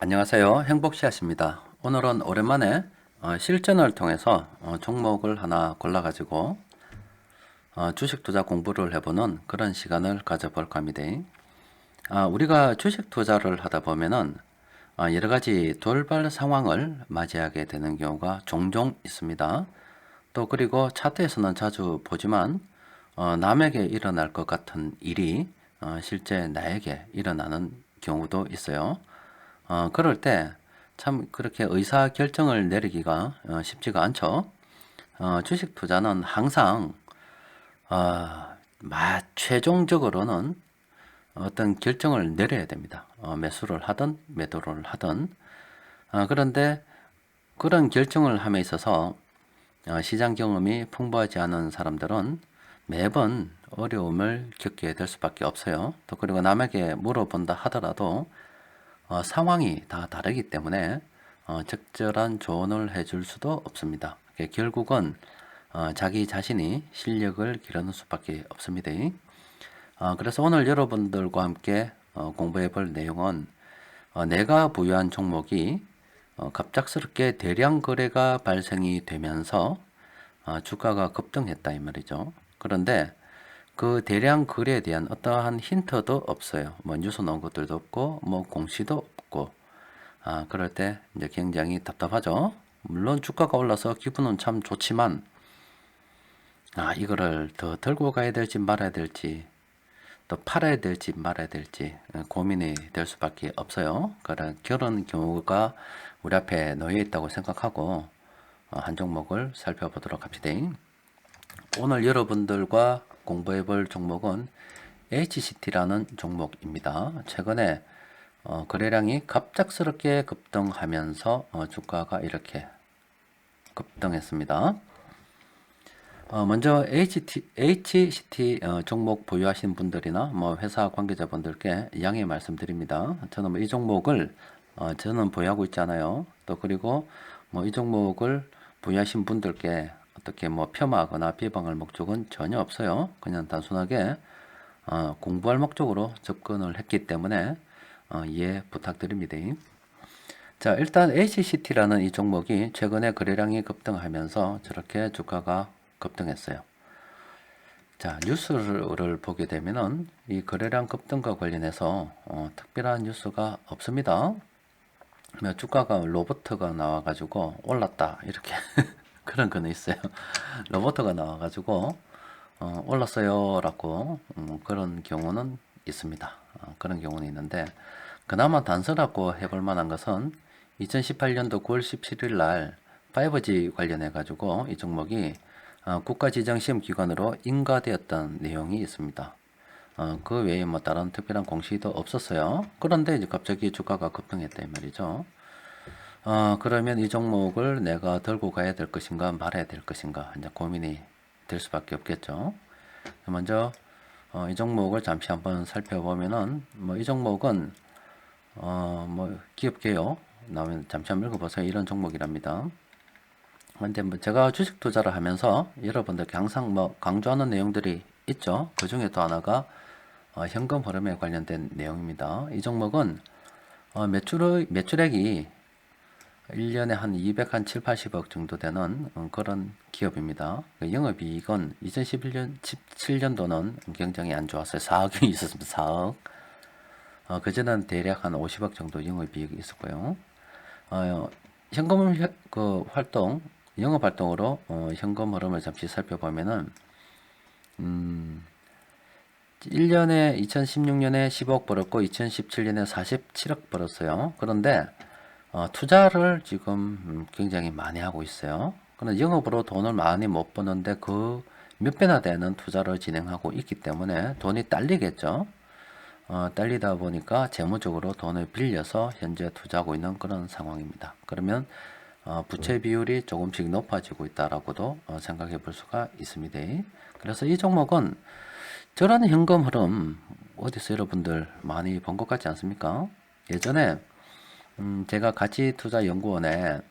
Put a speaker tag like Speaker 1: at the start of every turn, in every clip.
Speaker 1: 안녕하세요. 행복씨앗입니다. 오늘은 오랜만에 실전을 통해서 종목을 하나 골라가지고 주식 투자 공부를 해보는 그런 시간을 가져볼까 합니다. 우리가 주식 투자를 하다 보면은 여러 가지 돌발 상황을 맞이하게 되는 경우가 종종 있습니다. 또 그리고 차트에서는 자주 보지만 남에게 일어날 것 같은 일이 실제 나에게 일어나는 경우도 있어요. 그럴 때 참 그렇게 의사 결정을 내리기가 쉽지가 않죠. 주식 투자는 항상 최종적으로는 어떤 결정을 내려야 됩니다. 매수를 하든 매도를 하든. 그런데 그런 결정을 함에 있어서 시장 경험이 풍부하지 않은 사람들은 매번 어려움을 겪게 될 수밖에 없어요. 또 그리고 남에게 물어본다 하더라도 상황이 다 다르기 때문에 적절한 조언을 해줄 수도 없습니다. 결국은 자기 자신이 실력을 기르는 수밖에 없습니다. 그래서 오늘 여러분들과 함께 공부해 볼 내용은 내가 보유한 종목이 갑작스럽게 대량 거래가 발생이 되면서 주가가 급등했다 이 말이죠. 그런데 그 대량 거래에 대한 어떠한 힌트도 없어요. 뭐 뉴스 나온 것들도 없고 뭐 공시도 없고 그럴 때 이제 굉장히 답답하죠. 물론 주가가 올라서 기분은 참 좋지만 이거를 더 들고 가야 될지 말아야 될지 또 팔아야 될지 말아야 될지 고민이 될 수밖에 없어요. 그런 경우가 우리 앞에 놓여 있다고 생각하고 한 종목을 살펴보도록 합시다. 오늘 여러분들과 공부해 볼 종목은 HCT라는 종목입니다. 최근에 거래량이 갑작스럽게 급등하면서 주가가 이렇게 급등했습니다. 먼저 HCT 종목 보유하신 분들이나 뭐 회사 관계자분들께 양해 말씀드립니다. 저는 뭐 이 종목을 저는 보유하고 있잖아요. 또 그리고 뭐 이 종목을 보유하신 분들께 어떻게 뭐 폄하하거나 비방할 목적은 전혀 없어요. 그냥 단순하게 공부할 목적으로 접근을 했기 때문에 이해 부탁드립니다. 자, 일단 HCT라는 이 종목이 최근에 거래량이 급등하면서 저렇게 주가가 급등했어요. 자, 뉴스를 보게 되면은 이 거래량 급등과 관련해서 특별한 뉴스가 없습니다. 주가가 로버트가 나와가지고 올랐다 이렇게 그런 거는 있어요. 로버트가 나와가지고 올랐어요 라고 그런 경우는 있습니다. 그런 경우는 있는데 그나마 단서라고 해볼 만한 것은 2018년도 9월 17일 날 5G 관련해 가지고 이 종목이 국가지정시험기관으로 인가되었던 내용이 있습니다. 그 외에 뭐 다른 특별한 공시도 없었어요. 그런데 이제 갑자기 주가가 급등했다 이 말이죠. 그러면 이 종목을 내가 들고 가야 될 것인가 말아야 될 것인가 이제 고민이 될 수밖에 없겠죠. 먼저 이 종목을 잠시 한번 살펴보면은 뭐 이 종목은 뭐 기업 개요 나오면 잠시 한번 읽어보세요. 이런 종목이랍니다. 근데 뭐 제가 주식 투자를 하면서 여러분들께 항상 뭐 강조하는 내용들이 있죠. 그 중에 또 하나가 현금 흐름에 관련된 내용입니다. 이 종목은 매출액이 1년에 한 207, 80억 정도 되는 그런 기업입니다. 영업이익은 2011년, 17년도는 굉장히 안 좋았어요. 4억이 있었습니다. 4억. 그전엔 대략 한 50억 정도 영업이익이 있었고요. 현금 활동, 영업 활동으로 현금 흐름을 잠시 살펴보면은 1년에 2016년에 10억 벌었고 2017년에 47억 벌었어요. 그런데 투자를 지금 굉장히 많이 하고 있어요. 그런데 영업으로 돈을 많이 못 버는데 그 몇 배나 되는 투자를 진행하고 있기 때문에 돈이 딸리겠죠. 딸리다 보니까 재무적으로 돈을 빌려서 현재 투자하고 있는 그런 상황입니다. 그러면 부채 비율이 조금씩 높아지고 있다라고도 생각해 볼 수가 있습니다. 그래서 이 종목은 저런 현금 흐름 어디서 여러분들 많이 본 것 같지 않습니까? 예전에 제가 가치투자연구원에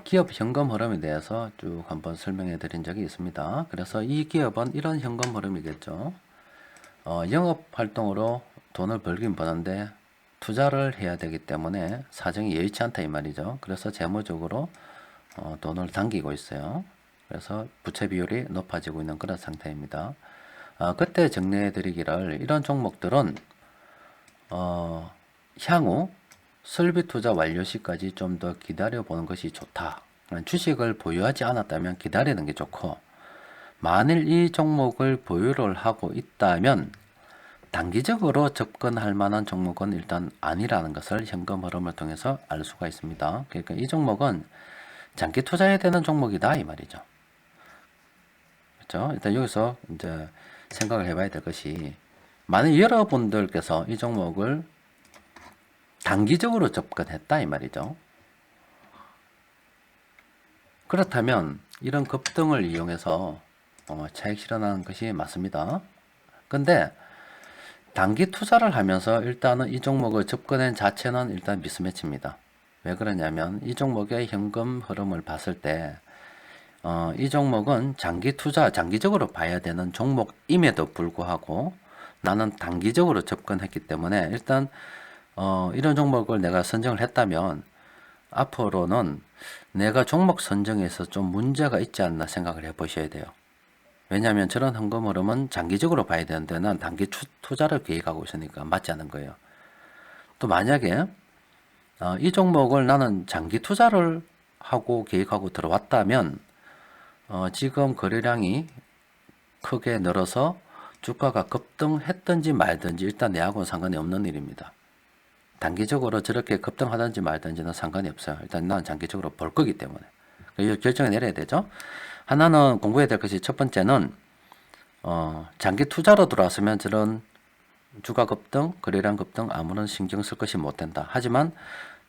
Speaker 1: 기업 현금 흐름에 대해서 쭉 한번 설명해 드린 적이 있습니다. 그래서 이 기업은 이런 현금 흐름이겠죠. 영업 활동으로 돈을 벌긴 버는데 투자를 해야 되기 때문에 사정이 여의치 않다 이 말이죠. 그래서 재무적으로 돈을 당기고 있어요. 그래서 부채 비율이 높아지고 있는 그런 상태입니다. 그때 정리해 드리기를 이런 종목들은 향후 설비 투자 완료 시까지 좀 더 기다려 보는 것이 좋다. 주식을 보유하지 않았다면 기다리는 게 좋고, 만일 이 종목을 보유를 하고 있다면 단기적으로 접근할 만한 종목은 일단 아니라는 것을 현금 흐름을 통해서 알 수가 있습니다. 그러니까 이 종목은 장기 투자해야 되는 종목이다 이 말이죠. 그렇죠? 일단 여기서 이제 생각을 해봐야 될 것이, 만약 여러분들께서 이 종목을 단기적으로 접근했다 이 말이죠. 그렇다면 이런 급등을 이용해서 차익 실현하는 것이 맞습니다. 근데 단기 투자를 하면서 일단은 이 종목을 접근한 자체는 일단 미스매치입니다. 왜 그러냐면 이 종목의 현금 흐름을 봤을 때 이 종목은 장기 투자, 장기적으로 봐야 되는 종목임에도 불구하고 나는 단기적으로 접근했기 때문에 일단 이런 종목을 내가 선정을 했다면 앞으로는 내가 종목 선정에서 좀 문제가 있지 않나 생각을 해 보셔야 돼요. 왜냐하면 저런 현금 흐름은 장기적으로 봐야 되는데 난 단기 투자를 계획하고 있으니까 맞지 않은 거예요. 또 만약에 이 종목을 나는 장기 투자를 하고 계획하고 들어왔다면 지금 거래량이 크게 늘어서 주가가 급등했든지 말든지 일단 내하고는 상관이 없는 일입니다. 단기적으로 저렇게 급등하든지 말든지는 상관이 없어요. 일단 난 장기적으로 볼 거기 때문에. 이 결정을 내려야 되죠. 하나는 공부해야 될 것이, 첫 번째는 장기 투자로 들어왔으면 저런 주가 급등, 거래량 급등 아무런 신경 쓸 것이 못 된다. 하지만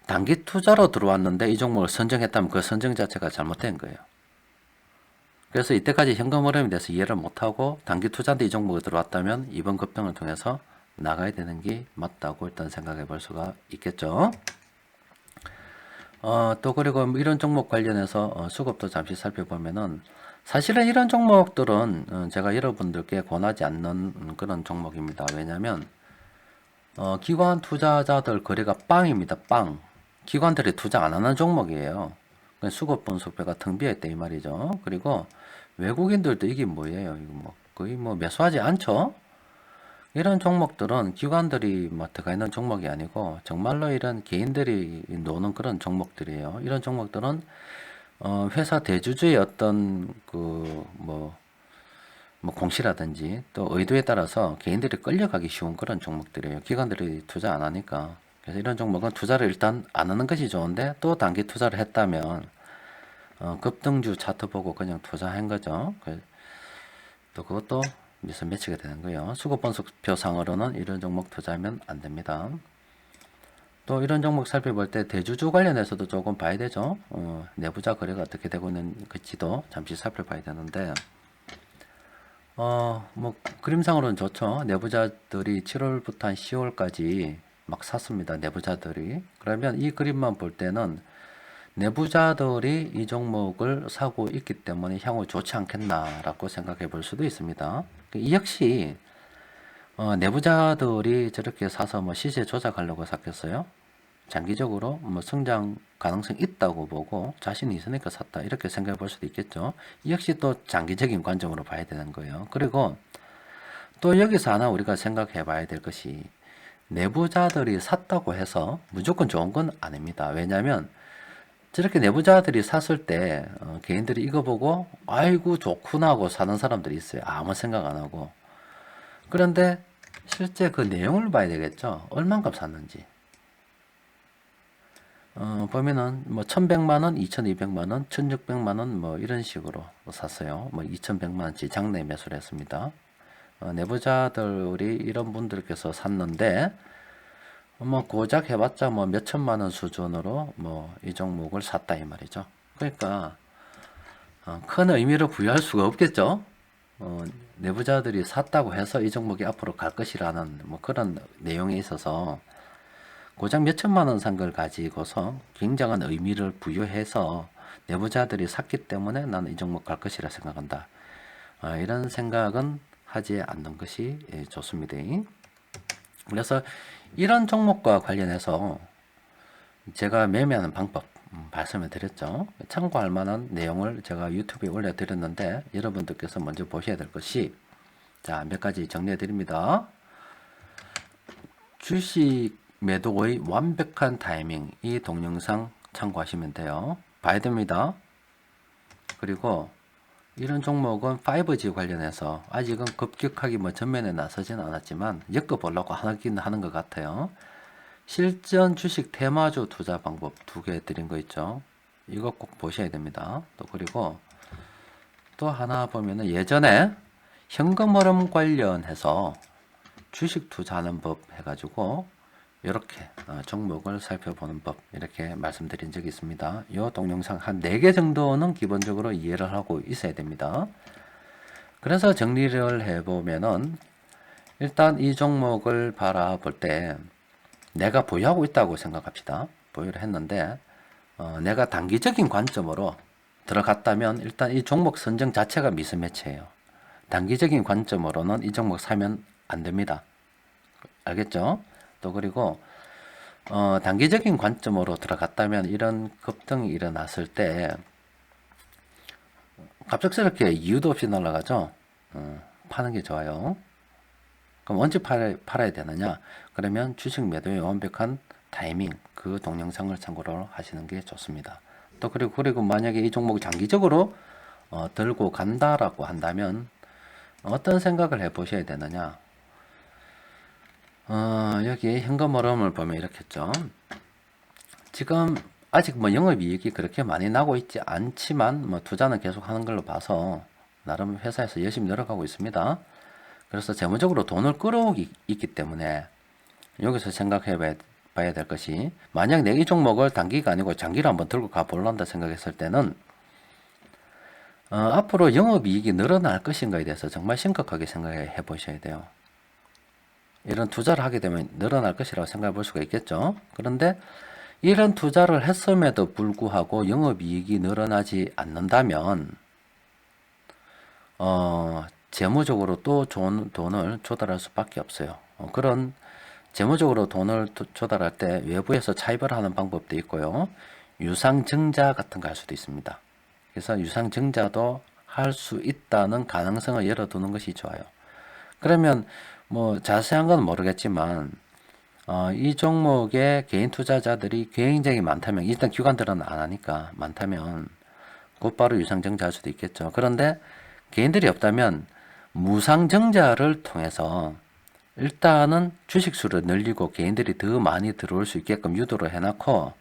Speaker 1: 단기 투자로 들어왔는데 이 종목을 선정했다면 그 선정 자체가 잘못된 거예요. 그래서 이때까지 현금 흐름에 대해서 이해를 못하고 단기 투자인데 이 종목에 들어왔다면 이번 급등을 통해서 나가야 되는 게 맞다고 일단 생각해 볼 수가 있겠죠. 또 그리고 이런 종목 관련해서 수급도 잠시 살펴보면은, 사실은 이런 종목들은 제가 여러분들께 권하지 않는 그런 종목입니다. 왜냐하면 기관 투자자들 거래가 빵입니다. 빵. 기관들이 투자 안 하는 종목이에요. 수급 분석표가 텅 비어 있다 이 말이죠. 그리고 외국인들도 이게 뭐예요? 이거 뭐 거의 뭐 매수하지 않죠? 이런 종목들은 기관들이 뭐 들어가 있는 종목이 아니고 정말로 이런 개인들이 노는 그런 종목들이에요. 이런 종목들은 회사 대주주의 어떤 뭐 공시라든지 또 의도에 따라서 개인들이 끌려가기 쉬운 그런 종목들이에요. 기관들이 투자 안 하니까. 그래서 이런 종목은 투자를 일단 안 하는 것이 좋은데, 또 단기 투자를 했다면 급등주 차트 보고 그냥 투자한 거죠. 또 그것도 미스매치가 되는 거예요. 수급 분석표상으로는 이런 종목 투자하면 안 됩니다. 또 이런 종목 살펴볼 때 대주주 관련해서도 조금 봐야 되죠. 내부자 거래가 어떻게 되고 있는지도 잠시 살펴봐야 되는데, 뭐 그림상으로는 좋죠. 내부자들이 7월부터 한 10월까지 막 샀습니다. 내부자들이. 그러면 이 그림만 볼 때는 내부자들이 이 종목을 사고 있기 때문에 향후 좋지 않겠나라고 생각해 볼 수도 있습니다. 이 역시 내부자들이 저렇게 사서 뭐 시세 조작하려고 샀겠어요? 장기적으로 뭐 성장 가능성이 있다고 보고 자신이 있으니까 샀다, 이렇게 생각해 볼 수도 있겠죠. 이 역시 또 장기적인 관점으로 봐야 되는 거예요. 그리고 또 여기서 하나 우리가 생각해 봐야 될 것이, 내부자들이 샀다고 해서 무조건 좋은 건 아닙니다. 왜냐하면 저렇게 내부자들이 샀을 때 개인들이 이거 보고 아이고 좋구나 하고 사는 사람들이 있어요. 아무 생각 안 하고. 그런데 실제 그 내용을 봐야 되겠죠. 얼만큼 샀는지. 보면은 뭐 1100만원, 2200만원, 1600만원 뭐 이런 식으로 샀어요. 뭐 2100만원치 장내 매수를 했습니다. 내부자들이 이런 분들께서 샀는데 뭐 고작 해봤자 뭐 몇천만원 수준으로 뭐 이 종목을 샀다 이 말이죠. 그러니까 큰 의미를 부여할 수가 없겠죠. 내부자들이 샀다고 해서 이 종목이 앞으로 갈 것이라는 뭐 그런 내용에 있어서 고작 몇천만원 산 걸 가지고서 굉장한 의미를 부여해서 내부자들이 샀기 때문에 나는 이 종목 갈 것이라 생각한다. 이런 생각은 하지 않는 것이 좋습니다. 그래서 이런 종목과 관련해서 제가 매매하는 방법 말씀을 드렸죠. 참고할 만한 내용을 제가 유튜브에 올려드렸는데 여러분들께서 먼저 보셔야 될 것이, 자, 몇 가지 정리해 드립니다. 주식 매도의 완벽한 타이밍, 이 동영상 참고하시면 돼요. 봐야 됩니다. 그리고 이런 종목은 5G 관련해서 아직은 급격하게 전면에 나서진 않았지만 엮어보려고 하긴 하는 것 같아요. 실전 주식 테마주 투자 방법 2개 드린 거 있죠. 이거 꼭 보셔야 됩니다. 또 그리고 또 하나 보면은 예전에 현금 흐름 관련해서 주식 투자하는 법 해가지고 이렇게 종목을 살펴보는 법 이렇게 말씀드린 적이 있습니다. 이 동영상 한 4개 정도는 기본적으로 이해를 하고 있어야 됩니다. 그래서 정리를 해보면은 일단 이 종목을 바라볼 때 내가 보유하고 있다고 생각합시다. 보유를 했는데 내가 단기적인 관점으로 들어갔다면 일단 이 종목 선정 자체가 미스매치예요. 단기적인 관점으로는 이 종목 사면 안 됩니다. 알겠죠? 또 그리고 단기적인 관점으로 들어갔다면 이런 급등이 일어났을 때 갑작스럽게 이유도 없이 날아가죠. 파는 게 좋아요. 그럼 언제 팔아야 되느냐? 그러면 주식 매도의 완벽한 타이밍, 그 동영상을 참고로 하시는 게 좋습니다. 또 그리고 만약에 이 종목이 장기적으로 들고 간다라고 한다면 어떤 생각을 해 보셔야 되느냐? 여기 현금 흐름을 보면 이렇겠죠. 지금 아직 영업이익이 그렇게 많이 나고 있지 않지만 투자는 계속 하는 걸로 봐서 나름 회사에서 열심히 노력하고 있습니다. 그래서 재무적으로 돈을 끌어오고 있기 때문에 여기서 생각해 봐야 될 것이, 만약 내 이 종목을 단기가 아니고 장기로 한번 들고 가 볼란다 생각했을 때는 앞으로 영업이익이 늘어날 것인가에 대해서 정말 심각하게 생각해 보셔야 돼요. 이런 투자를 하게 되면 늘어날 것이라고 생각해 볼 수가 있겠죠. 그런데 이런 투자를 했음에도 불구하고 영업이익이 늘어나지 않는다면 재무적으로 또 좋은 돈을 조달할 수밖에 없어요. 그런 재무적으로 돈을 조달할 때 외부에서 차입을 하는 방법도 있고요. 유상증자 같은 거 할 수도 있습니다. 그래서 유상증자도 할 수 있다는 가능성을 열어두는 것이 좋아요. 그러면 자세한 건 모르겠지만 이 종목에 개인 투자자들이 굉장히 많다면, 일단 기관들은 안 하니까 많다면 곧바로 유상증자할 수도 있겠죠. 그런데 개인들이 없다면 무상증자를 통해서 일단은 주식수를 늘리고 개인들이 더 많이 들어올 수 있게끔 유도를 해놓고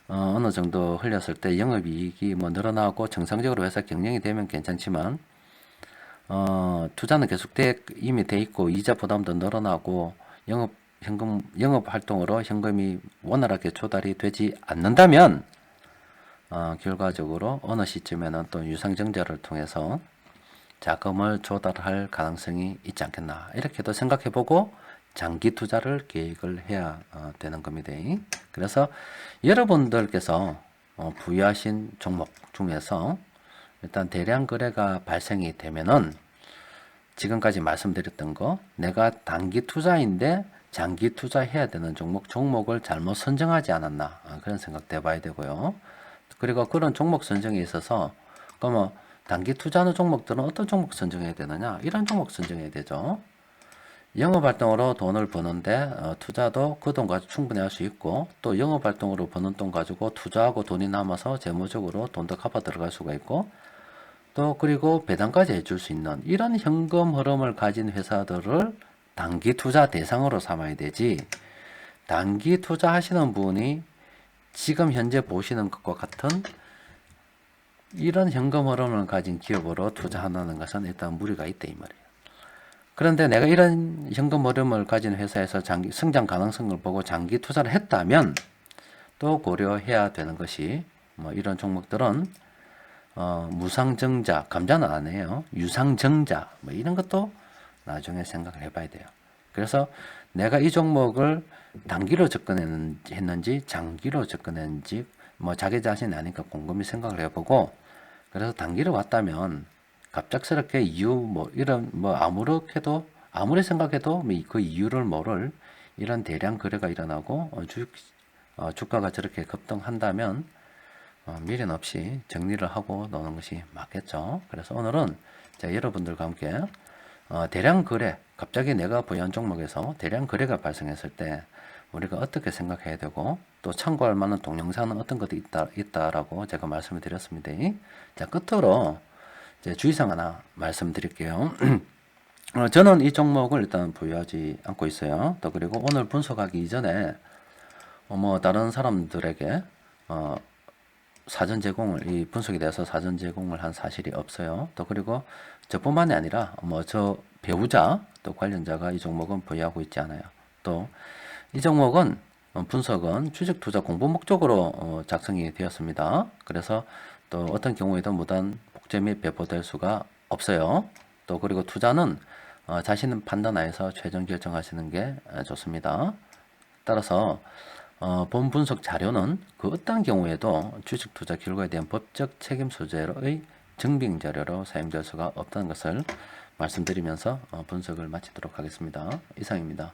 Speaker 1: 어느 정도 흘렸을 때 영업이익이 늘어나고 정상적으로 회사 경영이 되면 괜찮지만 투자는 계속 이미 돼 있고 이자 부담도 늘어나고 영업 활동으로 현금이 원활하게 조달이 되지 않는다면 결과적으로 어느 시점에는 또 유상증자를 통해서 자금을 조달할 가능성이 있지 않겠나, 이렇게도 생각해보고 장기 투자를 계획을 해야 되는 겁니다. 그래서 여러분들께서 부여하신 종목 중에서 일단 대량 거래가 발생이 되면은 지금까지 말씀드렸던 거, 내가 단기 투자인데 장기 투자해야 되는 종목을 잘못 선정하지 않았나, 그런 생각도 해봐야 되고요. 그리고 그런 종목 선정에 있어서 그러면 단기 투자하는 종목들은 어떤 종목 선정해야 되느냐? 이런 종목 선정해야 되죠. 영업활동으로 돈을 버는데 투자도 그 돈 가지고 충분히 할 수 있고, 또 영업활동으로 버는 돈 가지고 투자하고 돈이 남아서 재무적으로 돈도 갚아 들어갈 수가 있고, 또 그리고 배당까지 해줄 수 있는 이런 현금 흐름을 가진 회사들을 단기 투자 대상으로 삼아야 되지, 단기 투자하시는 분이 지금 현재 보시는 것과 같은 이런 현금 흐름을 가진 기업으로 투자한다는 것은 일단 무리가 있다 이 말이에요. 그런데 내가 이런 현금 흐름을 가진 회사에서 성장 가능성을 보고 장기 투자를 했다면 또 고려해야 되는 것이 이런 종목들은 무상증자, 감자는 안 해요. 유상증자 이런 것도 나중에 생각을 해봐야 돼요. 그래서 내가 이 종목을 단기로 접근했는지 장기로 접근했는지 자기 자신이 아니까 곰곰이 생각을 해보고, 그래서 단기로 왔다면 갑작스럽게 이유 이런 아무리 생각해도 그 이유를 모를 이런 대량 거래가 일어나고 주가가 저렇게 급등한다면 미련 없이 정리를 하고 노는 것이 맞겠죠. 그래서 오늘은 여러분들과 함께 대량 거래, 갑자기 내가 보유한 종목에서 대량 거래가 발생했을 때 우리가 어떻게 생각해야 되고 또 참고할 만한 동영상은 어떤 것도 있다라고 제가 말씀을 드렸습니다. 자, 끝으로 주의사항 하나 말씀드릴게요. 저는 이 종목을 일단 보유하지 않고 있어요. 또 그리고 오늘 분석하기 이전에 뭐 다른 사람들에게 사전 제공을, 이 분석에 대해서 사전 제공을 한 사실이 없어요. 또 그리고 저뿐만이 아니라 뭐 저 배우자 또 관련자가 이 종목은 보유하고 있지 않아요. 또 이 종목은 분석은 주식 투자 공부 목적으로 작성이 되었습니다. 그래서 또 어떤 경우에도 무단 복제 및 배포될 수가 없어요. 또 그리고 투자는 자신의 판단하에서 최종 결정하시는 게 좋습니다. 따라서 본 분석 자료는 그 어떠한 경우에도 주식 투자 결과에 대한 법적 책임 소재의 증빙 자료로 사용될 수가 없다는 것을 말씀드리면서 분석을 마치도록 하겠습니다. 이상입니다.